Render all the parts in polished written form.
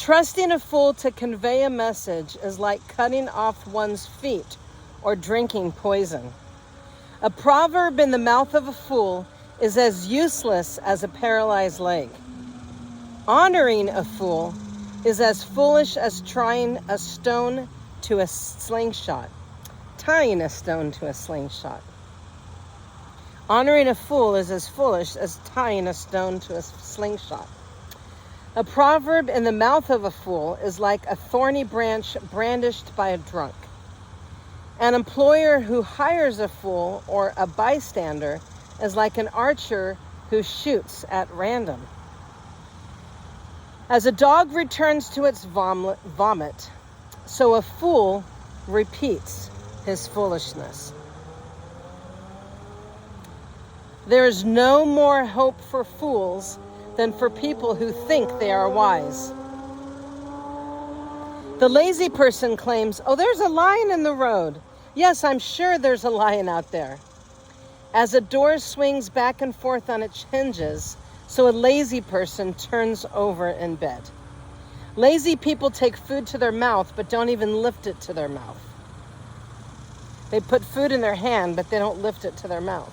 Trusting a fool to convey a message is like cutting off one's feet or drinking poison. A proverb in the mouth of a fool is as useless as a paralyzed leg. Honoring a fool is as foolish as tying a stone to a slingshot. Honoring a fool is as foolish as tying a stone to a slingshot. A proverb in the mouth of a fool is like a thorny branch brandished by a drunk. An employer who hires a fool or a bystander is like an archer who shoots at random. As a dog returns to its vomit, so a fool repeats his foolishness. There is no more hope for fools than for people who think they are wise. The lazy person claims, "Oh, there's a lion in the road." Yes, I'm sure there's a lion out there. As a door swings back and forth on its hinges, so a lazy person turns over in bed. Lazy people take food to their mouth, but don't even lift it to their mouth. They put food in their hand, but they don't lift it to their mouth.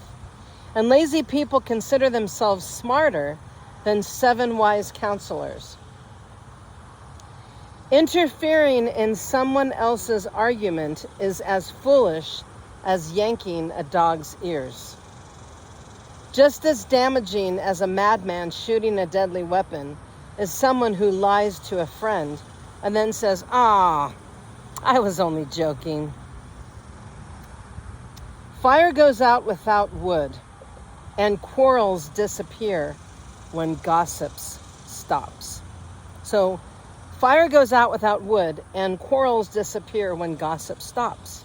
And lazy people consider themselves smarter than 7 wise counselors. Interfering in someone else's argument is as foolish as yanking a dog's ears. Just as damaging as a madman shooting a deadly weapon is someone who lies to a friend and then says, "Ah, I was only joking." Fire goes out without wood, and quarrels disappear when gossip stops. So, fire goes out without wood, and quarrels disappear when gossip stops.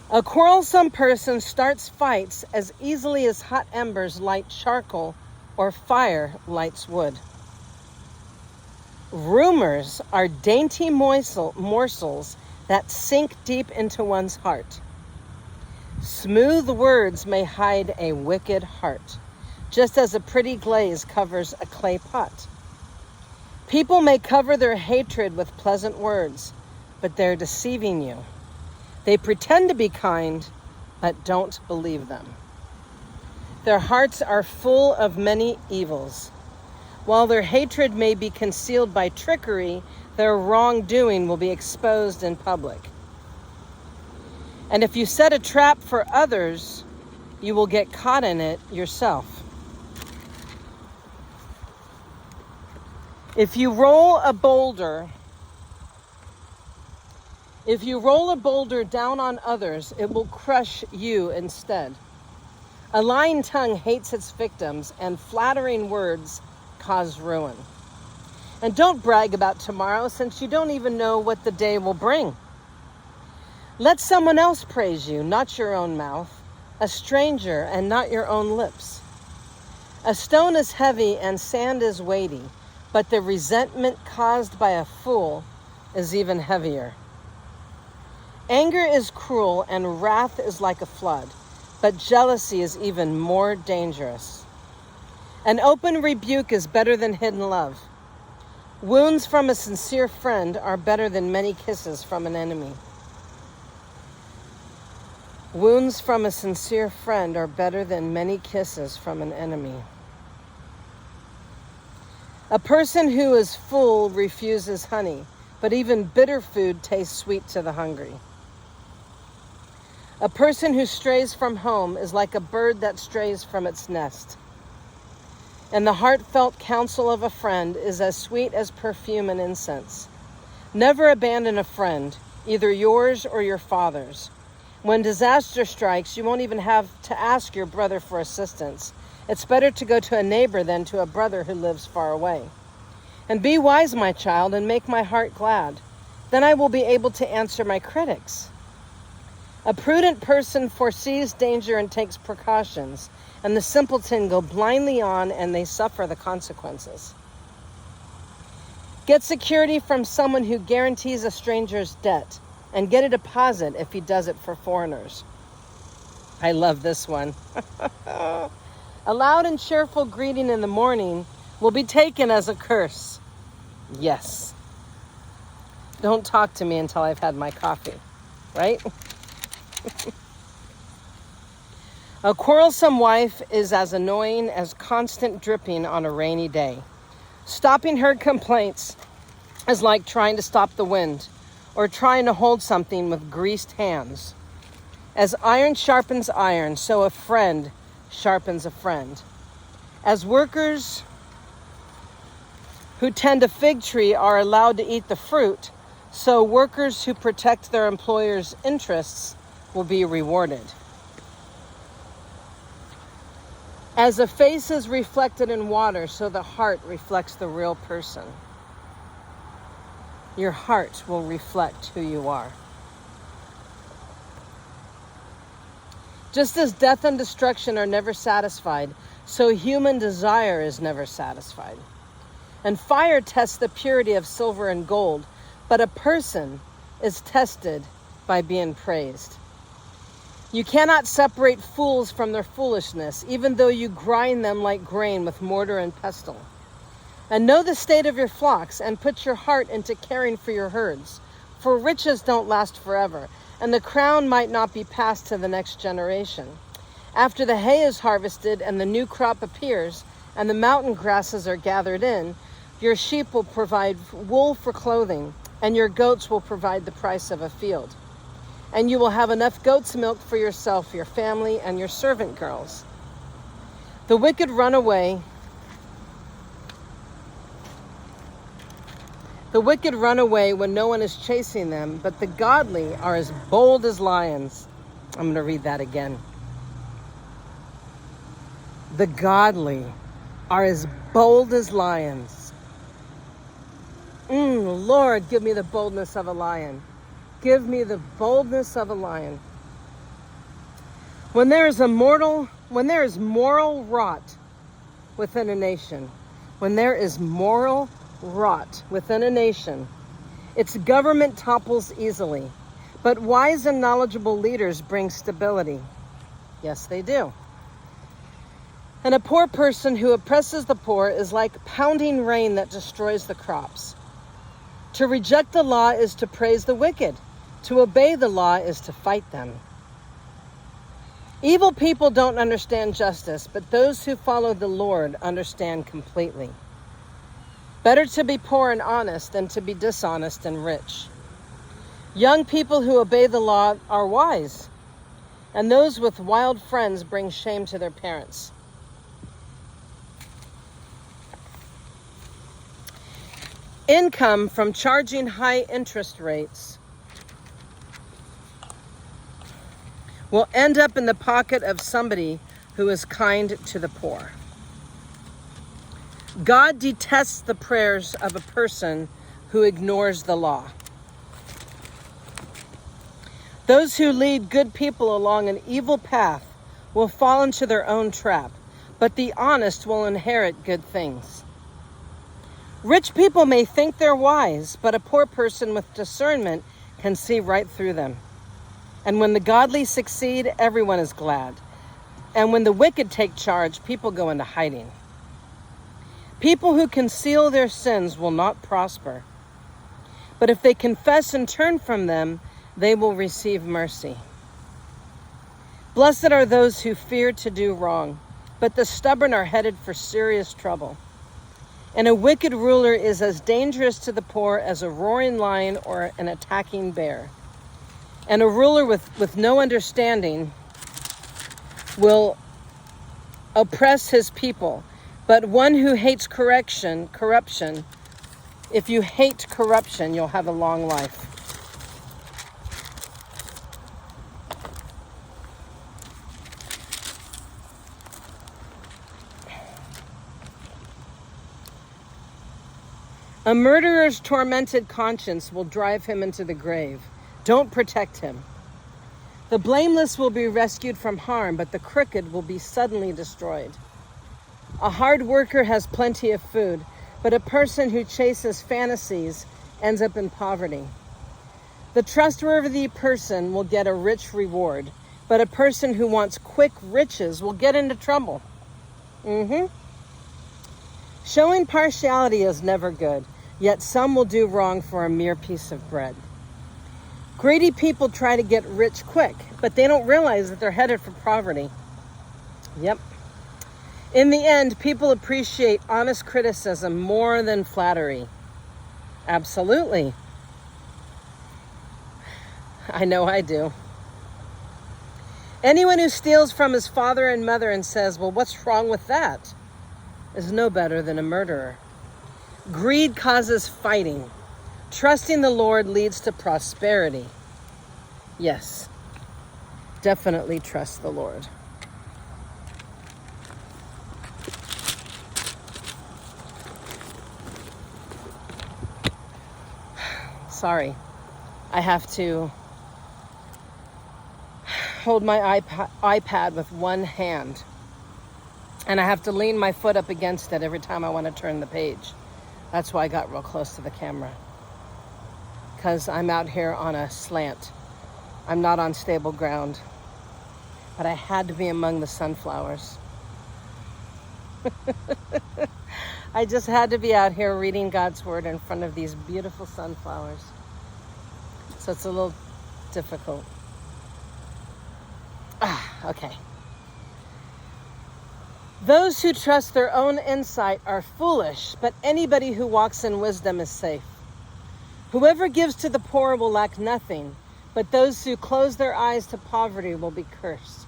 A quarrelsome person starts fights as easily as hot embers light charcoal or fire lights wood. Rumors are dainty morsels that sink deep into one's heart. Smooth words may hide a wicked heart, just as a pretty glaze covers a clay pot. People may cover their hatred with pleasant words, but they're deceiving you. They pretend to be kind, but don't believe them. Their hearts are full of many evils. While their hatred may be concealed by trickery, their wrongdoing will be exposed in public. And if you set a trap for others, you will get caught in it yourself. If you roll a boulder down on others, it will crush you instead. A lying tongue hates its victims, and flattering words cause ruin. And don't brag about tomorrow, since you don't even know what the day will bring. Let someone else praise you, not your own mouth, a stranger and not your own lips. A stone is heavy and sand is weighty, but the resentment caused by a fool is even heavier. Anger is cruel and wrath is like a flood, but jealousy is even more dangerous. An open rebuke is better than hidden love. Wounds from a sincere friend are better than many kisses from an enemy. Wounds from a sincere friend are better than many kisses from an enemy. A person who is full refuses honey, but even bitter food tastes sweet to the hungry. A person who strays from home is like a bird that strays from its nest. And the heartfelt counsel of a friend is as sweet as perfume and incense. Never abandon a friend, either yours or your father's. When disaster strikes, you won't even have to ask your brother for assistance. It's better to go to a neighbor than to a brother who lives far away. And be wise, my child, and make my heart glad. Then I will be able to answer my critics. A prudent person foresees danger and takes precautions, and the simpleton go blindly on and they suffer the consequences. Get security from someone who guarantees a stranger's debt, and get a deposit if he does it for foreigners. I love this one. A loud and cheerful greeting in the morning will be taken as a curse. Yes. Don't talk to me until I've had my coffee, right? A quarrelsome wife is as annoying as constant dripping on a rainy day. Stopping her complaints is like trying to stop the wind or trying to hold something with greased hands. As iron sharpens iron, so a friend sharpens a friend. As workers who tend a fig tree are allowed to eat the fruit, so workers who protect their employer's interests will be rewarded. As a face is reflected in water, so the heart reflects the real person. Your heart will reflect who you are. Just as death and destruction are never satisfied, so human desire is never satisfied. And fire tests the purity of silver and gold, but a person is tested by being praised. You cannot separate fools from their foolishness, even though you grind them like grain with mortar and pestle. And know the state of your flocks, and put your heart into caring for your herds. For riches don't last forever, and the crown might not be passed to the next generation. After the hay is harvested and the new crop appears, and the mountain grasses are gathered in, your sheep will provide wool for clothing, and your goats will provide the price of a field. And you will have enough goat's milk for yourself, your family, and your servant girls. The wicked run away. The wicked run away when no one is chasing them, but the godly are as bold as lions. I'm going to read that again. The godly are as bold as lions. Lord, give me the boldness of a lion. Give me the boldness of a lion. When there is moral rot within a nation, its government topples easily. But wise and knowledgeable leaders bring stability. Yes, they do. And a poor person who oppresses the poor is like pounding rain that destroys the crops. To reject the law is to praise the wicked. To obey the law is to fight them. Evil people don't understand justice, but those who follow the Lord understand completely. Better to be poor and honest than to be dishonest and rich. Young people who obey the law are wise, and those with wild friends bring shame to their parents. Income from charging high interest rates will end up in the pocket of somebody who is kind to the poor. God detests the prayers of a person who ignores the law. Those who lead good people along an evil path will fall into their own trap, but the honest will inherit good things. Rich people may think they're wise, but a poor person with discernment can see right through them. And when the godly succeed, everyone is glad. And when the wicked take charge, people go into hiding. People who conceal their sins will not prosper. But if they confess and turn from them, they will receive mercy. Blessed are those who fear to do wrong, but the stubborn are headed for serious trouble. And a wicked ruler is as dangerous to the poor as a roaring lion or an attacking bear. And a ruler with no understanding will oppress his people. But one who hates corruption, if you hate corruption, you'll have a long life. A murderer's tormented conscience will drive him into the grave. Don't protect him. The blameless will be rescued from harm, but the crooked will be suddenly destroyed. A hard worker has plenty of food, but a person who chases fantasies ends up in poverty. The trustworthy person will get a rich reward, but a person who wants quick riches will get into trouble. Showing partiality is never good. Yet some will do wrong for a mere piece of bread. Greedy people try to get rich quick, but they don't realize that they're headed for poverty. Yep. In the end, people appreciate honest criticism more than flattery. Absolutely. I know I do. Anyone who steals from his father and mother and says, well, what's wrong with that, is no better than a murderer. Greed causes fighting. Trusting the Lord leads to prosperity. Yes, definitely trust the Lord. Sorry, I have to hold my iPad with one hand, and I have to lean my foot up against it every time I want to turn the page. That's why I got real close to the camera, because I'm out here on a slant. I'm not on stable ground, but I had to be among the sunflowers. I just had to be out here reading God's word in front of these beautiful sunflowers. So it's a little difficult. Okay. Those who trust their own insight are foolish, but anybody who walks in wisdom is safe. Whoever gives to the poor will lack nothing, but those who close their eyes to poverty will be cursed.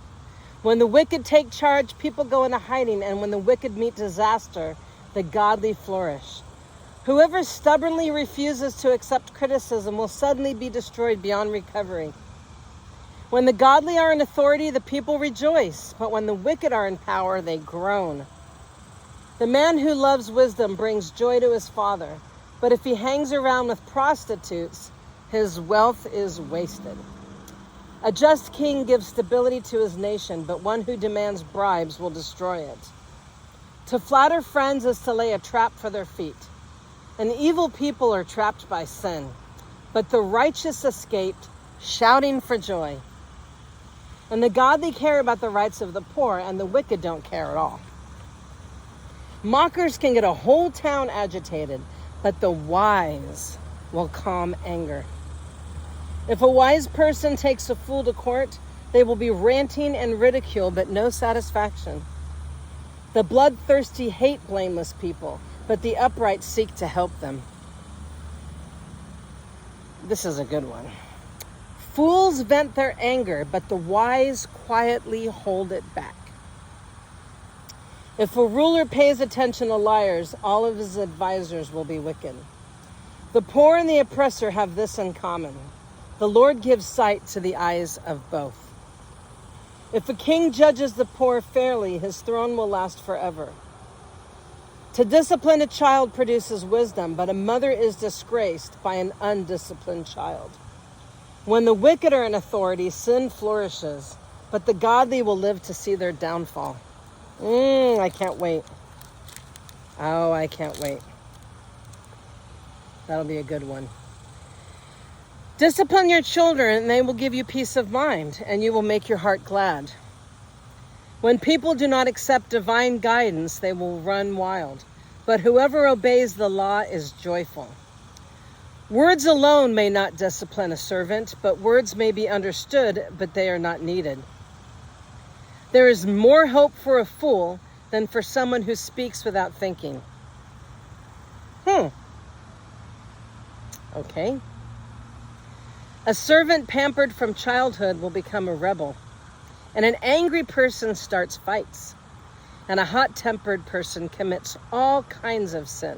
When the wicked take charge, people go into hiding, and when the wicked meet disaster, the godly flourish. Whoever stubbornly refuses to accept criticism will suddenly be destroyed beyond recovery. When the godly are in authority, the people rejoice, but when the wicked are in power, they groan. The man who loves wisdom brings joy to his father, but if he hangs around with prostitutes, his wealth is wasted. A just king gives stability to his nation, but one who demands bribes will destroy it. To flatter friends is to lay a trap for their feet. And evil people are trapped by sin, but the righteous escaped, shouting for joy. And the godly care about the rights of the poor, and the wicked don't care at all. Mockers can get a whole town agitated, but the wise will calm anger. If a wise person takes a fool to court, they will be ranting and ridicule, but no satisfaction. The bloodthirsty hate blameless people, but the upright seek to help them. This is a good one. Fools vent their anger, but the wise quietly hold it back. If a ruler pays attention to liars, all of his advisors will be wicked. The poor and the oppressor have this in common. The Lord gives sight to the eyes of both. If a king judges the poor fairly, his throne will last forever. To discipline a child produces wisdom, but a mother is disgraced by an undisciplined child. When the wicked are in authority, sin flourishes, but the godly will live to see their downfall. I can't wait. Oh, I can't wait. That'll be a good one. Discipline your children, and they will give you peace of mind, and you will make your heart glad. When people do not accept divine guidance, they will run wild, but whoever obeys the law is joyful. Words alone may not discipline a servant, but words may be understood, but they are not needed. There is more hope for a fool than for someone who speaks without thinking. Okay. A servant pampered from childhood will become a rebel, and an angry person starts fights, and a hot-tempered person commits all kinds of sin.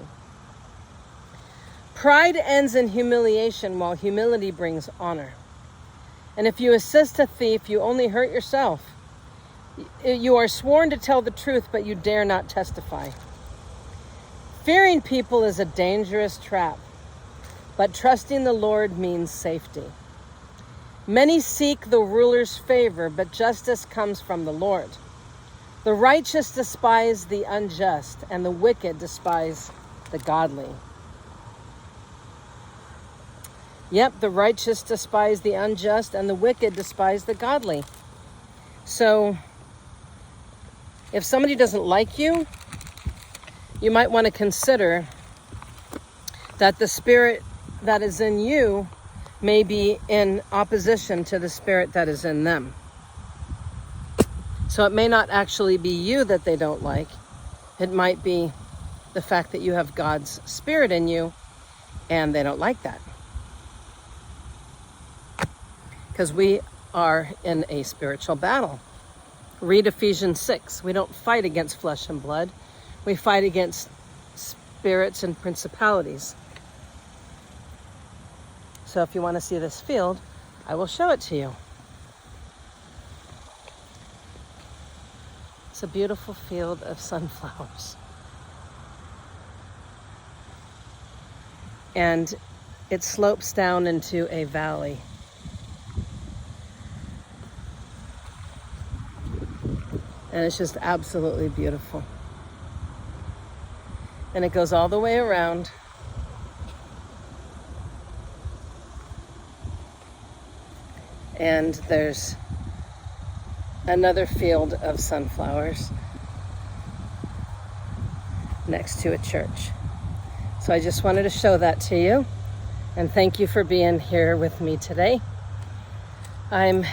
Pride ends in humiliation, while humility brings honor. And if you assist a thief, you only hurt yourself. You are sworn to tell the truth, but you dare not testify. Fearing people is a dangerous trap, but trusting the Lord means safety. Many seek the ruler's favor, but justice comes from the Lord. The righteous despise the unjust, and the wicked despise the godly. Yep, the righteous despise the unjust, and the wicked despise the godly. So, if somebody doesn't like you, you might want to consider that the spirit that is in you may be in opposition to the spirit that is in them. So it may not actually be you that they don't like. It might be the fact that you have God's spirit in you and they don't like that. Because we are in a spiritual battle. Read Ephesians 6. We don't fight against flesh and blood. We fight against spirits and principalities. So if you want to see this field, I will show it to you. It's a beautiful field of sunflowers. And it slopes down into a valley. And it's just absolutely beautiful. And it goes all the way around. And there's another field of sunflowers next to a church. So I just wanted to show that to you. And thank you for being here with me today. I'm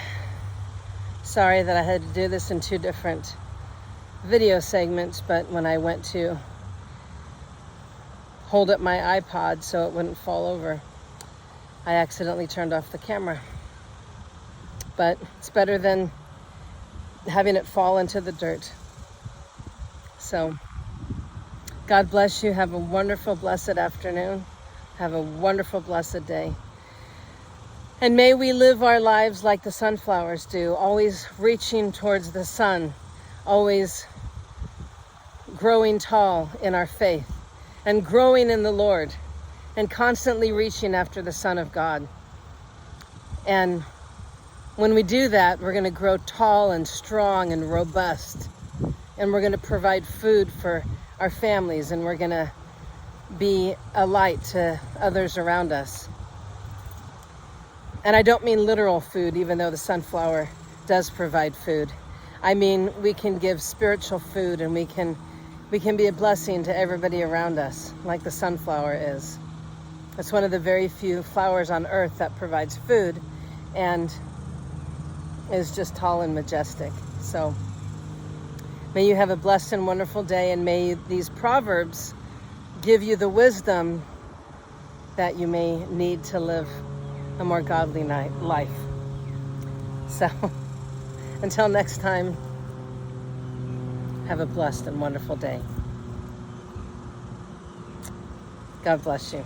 sorry that I had to do this in 2 different video segments, but when I went to hold up my iPod so it wouldn't fall over, I accidentally turned off the camera. But it's better than having it fall into the dirt. So God bless you. Have a wonderful, blessed afternoon. Have a wonderful, blessed day. And may we live our lives like the sunflowers do, always reaching towards the sun, always growing tall in our faith and growing in the Lord and constantly reaching after the Son of God. And when we do that, we're going to grow tall and strong and robust. And we're going to provide food for our families, and we're going to be a light to others around us. And I don't mean literal food, even though the sunflower does provide food. I mean, we can give spiritual food, and we can be a blessing to everybody around us, like the sunflower is. It's one of the very few flowers on earth that provides food and is just tall and majestic. So may you have a blessed and wonderful day, and may these proverbs give you the wisdom that you may need to live a more godly life. So until next time, have a blessed and wonderful day. God bless you.